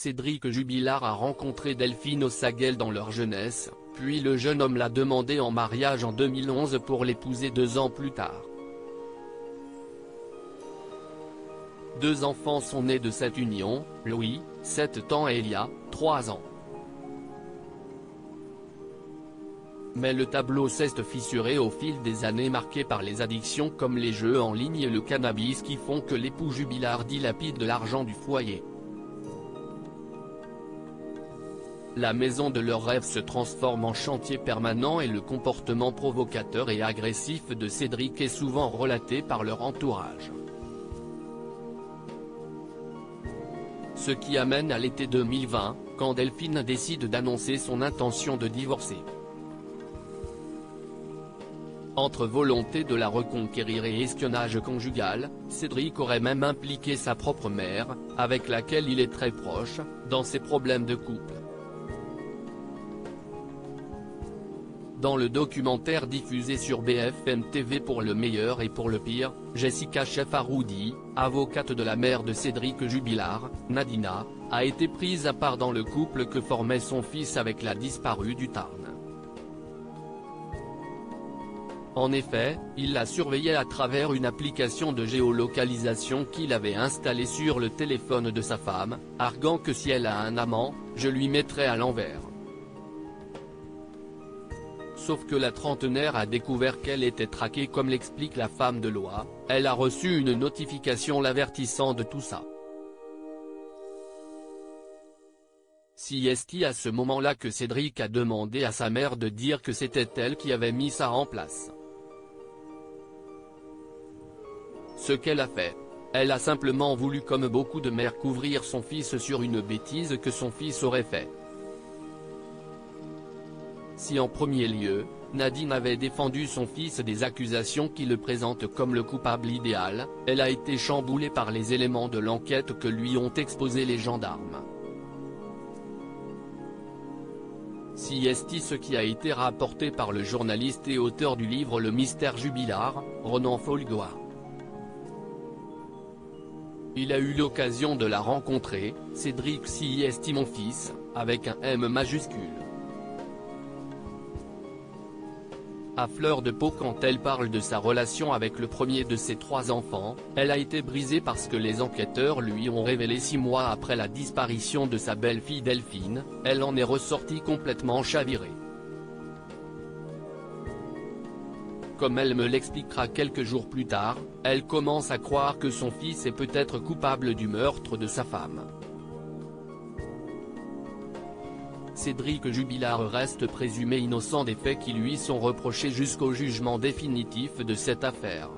Cédric Jubilard a rencontré Delphine Ossagel dans leur jeunesse, puis le jeune homme l'a demandé en mariage en 2011 pour l'épouser 2 ans plus tard. 2 enfants sont nés de cette union, Louis, 7 ans et Elia, 3 ans. Mais le tableau s'est fissuré au fil des années, marqué par les addictions comme les jeux en ligne et le cannabis qui font que l'époux Jubilard dilapide de l'argent du foyer. La maison de leurs rêves se transforme en chantier permanent et le comportement provocateur et agressif de Cédric est souvent relaté par leur entourage. Ce qui amène à l'été 2020, quand Delphine décide d'annoncer son intention de divorcer. Entre volonté de la reconquérir et espionnage conjugal, Cédric aurait même impliqué sa propre mère, avec laquelle il est très proche, dans ses problèmes de couple. Dans le documentaire diffusé sur BFM TV pour le meilleur et pour le pire, Jessica Chefaroudi, avocate de la mère de Cédric Jubilard, Nadina, a été prise à part dans le couple que formait son fils avec la disparue du Tarn. En effet, il la surveillait à travers une application de géolocalisation qu'il avait installée sur le téléphone de sa femme, arguant que si elle a un amant, je lui mettrai à l'envers. Sauf que la trentenaire a découvert qu'elle était traquée, comme l'explique la femme de loi. Elle a reçu une notification l'avertissant de tout ça. C'est à ce moment-là que Cédric a demandé à sa mère de dire que c'était elle qui avait mis ça en place. Ce qu'elle a fait. Elle a simplement voulu, comme beaucoup de mères, couvrir son fils sur une bêtise que son fils aurait fait. Si en premier lieu, Nadine avait défendu son fils des accusations qui le présentent comme le coupable idéal, elle a été chamboulée par les éléments de l'enquête que lui ont exposé les gendarmes. C'est ce qui a été rapporté par le journaliste et auteur du livre Le Mystère Jubilard, Ronan Folgoa. Il a eu l'occasion de la rencontrer, Cédric mon fils, avec un M majuscule. À fleur de peau quand elle parle de sa relation avec le premier de ses 3 enfants, elle a été brisée parce que les enquêteurs lui ont révélé 6 mois après la disparition de sa belle-fille Delphine. Elle en est ressortie complètement chavirée. Comme elle me l'expliquera quelques jours plus tard, elle commence à croire que son fils est peut-être coupable du meurtre de sa femme. Cédric Jubilard reste présumé innocent des faits qui lui sont reprochés jusqu'au jugement définitif de cette affaire.